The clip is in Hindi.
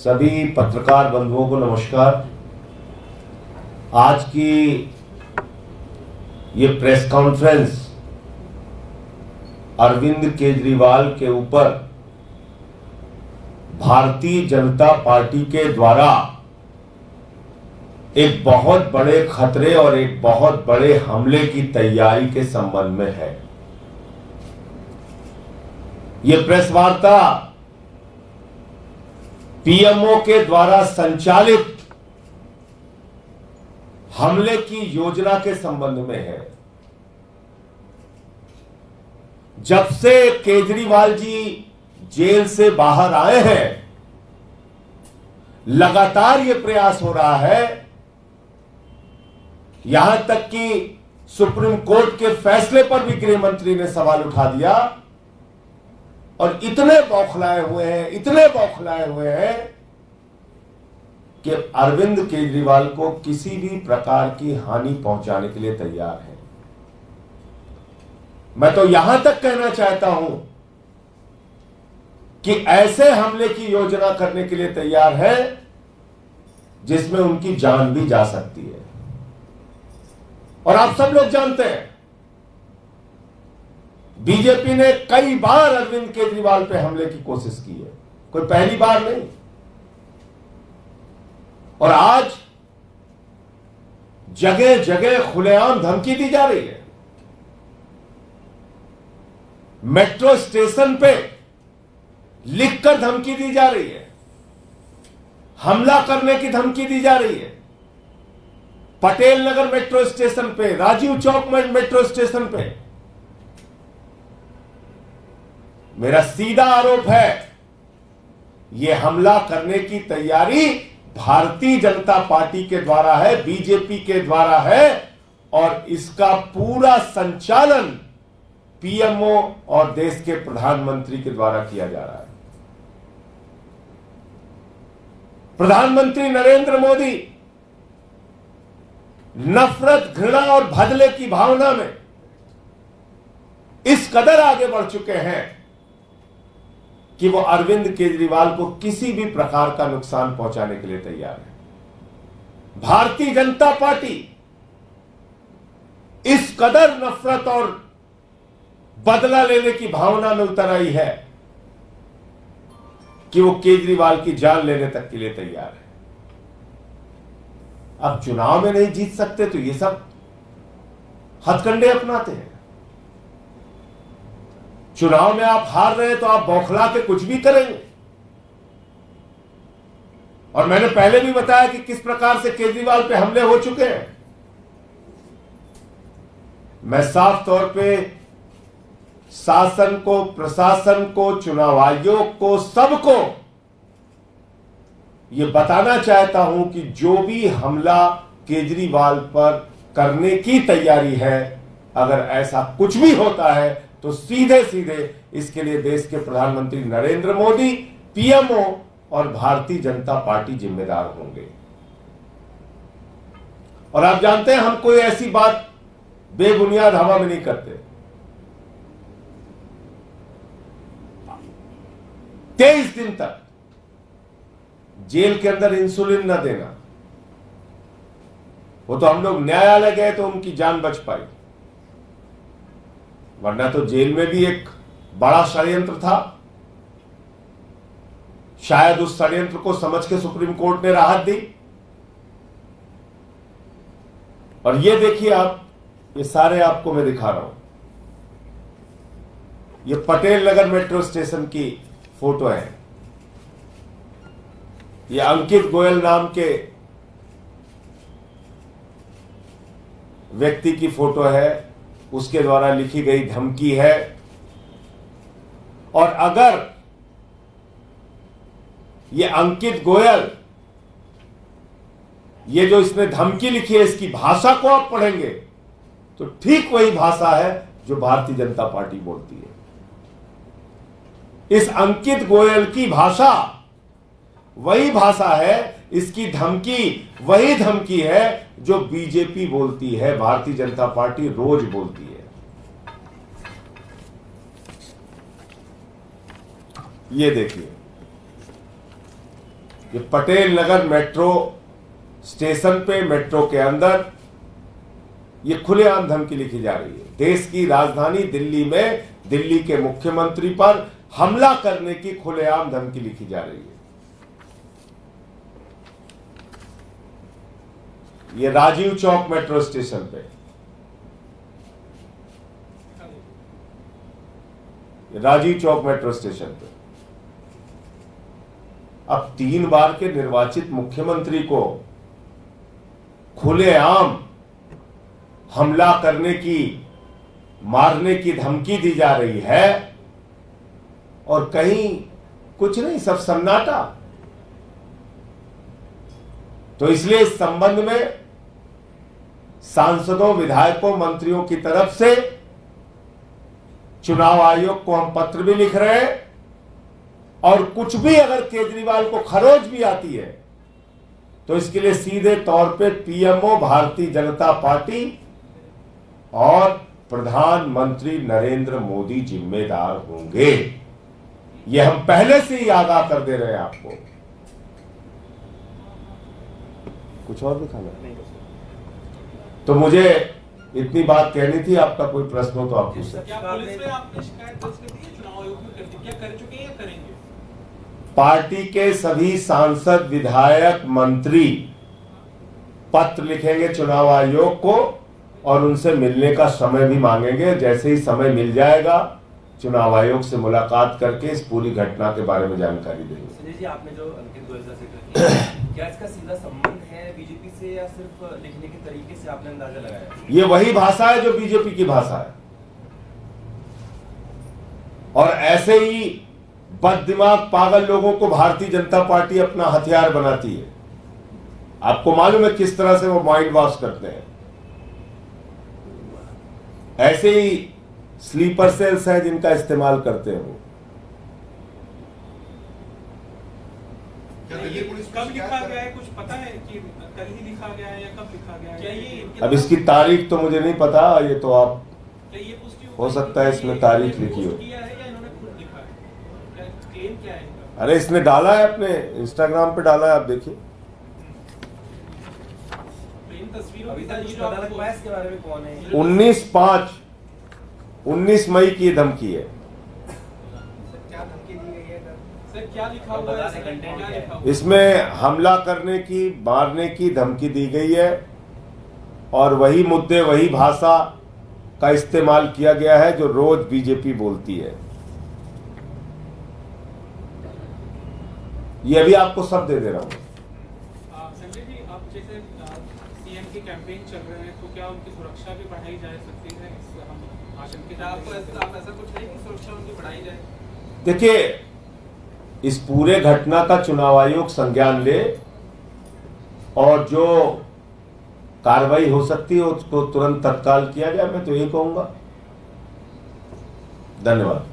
सभी पत्रकार बंधुओं को नमस्कार। आज की ये प्रेस कॉन्फ्रेंस अरविंद केजरीवाल के ऊपर भारतीय जनता पार्टी के द्वारा एक बहुत बड़े खतरे और एक बहुत बड़े हमले की तैयारी के संबंध में है। ये प्रेस वार्ता पीएमओ के द्वारा संचालित हमले की योजना के संबंध में है। जब से केजरीवाल जी जेल से बाहर आए हैं, लगातार यह प्रयास हो रहा है, यहां तक कि सुप्रीम कोर्ट के फैसले पर भी गृह मंत्री ने सवाल उठा दिया और इतने बौखलाए हुए हैं कि अरविंद केजरीवाल को किसी भी प्रकार की हानि पहुंचाने के लिए तैयार है। मैं तो यहां तक कहना चाहता हूं कि ऐसे हमले की योजना करने के लिए तैयार है जिसमें उनकी जान भी जा सकती है। और आप सब लोग जानते हैं, बीजेपी ने कई बार अरविंद केजरीवाल पे हमले की कोशिश की है, कोई पहली बार नहीं। और आज जगह जगह खुलेआम धमकी दी जा रही है। मेट्रो स्टेशन पे लिखकर धमकी दी जा रही है, हमला करने की धमकी दी जा रही है। पटेल नगर मेट्रो स्टेशन पे, राजीव चौक मेट्रो स्टेशन पे। मेरा सीधा आरोप है, यह हमला करने की तैयारी भारतीय जनता पार्टी के द्वारा है, बीजेपी के द्वारा है और इसका पूरा संचालन पीएमओ और देश के प्रधानमंत्री के द्वारा किया जा रहा है। प्रधानमंत्री नरेंद्र मोदी नफरत, घृणा और बदले की भावना में इस कदर आगे बढ़ चुके हैं कि वो अरविंद केजरीवाल को किसी भी प्रकार का नुकसान पहुंचाने के लिए तैयार है। भारतीय जनता पार्टी इस कदर नफरत और बदला लेने की भावना में उतर आई है कि वो केजरीवाल की जान लेने तक के लिए तैयार है। अब चुनाव में नहीं जीत सकते तो ये सब हथकंडे अपनाते हैं। चुनाव में आप हार रहे हैं तो आप बौखला के कुछ भी करेंगे। और मैंने पहले भी बताया कि किस प्रकार से केजरीवाल पे हमले हो चुके हैं। मैं साफ तौर पे शासन को, प्रशासन को, चुनाव आयोग को, सबको यह बताना चाहता हूं कि जो भी हमला केजरीवाल पर करने की तैयारी है, अगर ऐसा कुछ भी होता है तो सीधे सीधे इसके लिए देश के प्रधानमंत्री नरेंद्र मोदी, पीएमओ और भारतीय जनता पार्टी जिम्मेदार होंगे। और आप जानते हैं, हम कोई ऐसी बात बेबुनियाद हवा में नहीं करते। 23 दिन तक जेल के अंदर इंसुलिन न देना, वो तो हम लोग न्यायालय गए तो उनकी जान बच पाई, वरना तो जेल में भी एक बड़ा षड्यंत्र था। शायद उस षड्यंत्र को समझ के सुप्रीम कोर्ट ने राहत दी। और ये देखिए आप, ये सारे आपको मैं दिखा रहा हूं, ये पटेल नगर मेट्रो स्टेशन की फोटो है। ये अंकित गोयल नाम के व्यक्ति की फोटो है, उसके द्वारा लिखी गई धमकी है। और अगर ये अंकित गोयल, ये जो इसने धमकी लिखी है, इसकी भाषा को आप पढ़ेंगे तो ठीक वही भाषा है जो भारतीय जनता पार्टी बोलती है। इस अंकित गोयल की भाषा वही भाषा है, इसकी धमकी वही धमकी है जो बीजेपी बोलती है, भारतीय जनता पार्टी रोज बोलती है। ये देखिए, ये पटेल नगर मेट्रो स्टेशन पे, मेट्रो के अंदर ये खुलेआम धमकी लिखी जा रही है। देश की राजधानी दिल्ली में दिल्ली के मुख्यमंत्री पर हमला करने की खुलेआम धमकी लिखी जा रही है। ये राजीव चौक मेट्रो स्टेशन पे, राजीव चौक मेट्रो स्टेशन पे अब 3 बार के निर्वाचित मुख्यमंत्री को खुलेआम हमला करने की, मारने की धमकी दी जा रही है और कहीं कुछ नहीं, सब सन्नाटा। तो इसलिए इस संबंध में सांसदों, विधायकों, मंत्रियों की तरफ से चुनाव आयोग को हम पत्र भी लिख रहे हैं और कुछ भी अगर केजरीवाल को खरोच भी आती है तो इसके लिए सीधे तौर पे पीएमओ भारतीय जनता पार्टी और प्रधानमंत्री नरेंद्र मोदी जिम्मेदार होंगे। यह हम पहले से ही आगाह कर दे रहे हैं आपको। कुछ और दिखाना नहीं तो मुझे इतनी बात कहनी थी। आपका कोई प्रश्न हो तो आप पूछ सकते हैं। पार्टी के सभी सांसद, विधायक, मंत्री पत्र लिखेंगे चुनाव आयोग को और उनसे मिलने का समय भी मांगेंगे। जैसे ही समय मिल जाएगा चुनाव आयोग से मुलाकात करके इस पूरी घटना के बारे में जानकारी देंगे। संजय जी, आपने जो अंकित गोयल का जिक्र किया, क्या इसका सीधा संबंध है बीजेपी से या सिर्फ लिखने के तरीके से आपने अंदाजा लगाया? ये वही भाषा है जो बीजेपी की भाषा है और ऐसे ही बददिमाग पागल लोगों को भारतीय जनता पार्टी अपना हथियार बनाती है। आपको मालूम है किस तरह से वो माइंड वॉश करते हैं। ऐसे ही स्लीपर सेल्स हैं जिनका इस्तेमाल करते हैं वो। कब लिखा गया है कुछ पता है कि कल ही लिखा गया है या कब लिखा गया है? क्या ये अब इसकी तारीख तो मुझे नहीं पता, ये तो आप ये पुष्टि हो सकता है इसमें तारीख लिखी हो। अरे इसने डाला है, अपने इंस्टाग्राम पे डाला है, आप देखिए। अभी तक कुछ पता लग पाया इसके बारे में कौन है? 19 मई की धमकी है। क्या धमकी दी गई है? सर क्या लिखा हुआ है? इसमें हमला करने की, मारने की धमकी दी गई है और वही मुद्दे, वही भाषा का इस्तेमाल किया गया है जो रोज बीजेपी बोलती है। ये अभी आपको सब दे रहा हूं। संजय जी, आप जैसे सीएम की कैंपेन चल रहे हैं तो क्या उनकी सुरक्षा भी बढ़ाई जा सकती है? हम भाषण के साथ ऐसा कुछ नहीं कि सुरक्षा उनकी बढ़ाई जाए? देखिए, इस पूरे घटना का चुनाव आयोग संज्ञान ले और जो कार्रवाई हो सकती है उसको तुरंत तत्काल किया जाए, मैं तो यही कहूंगा। धन्यवाद।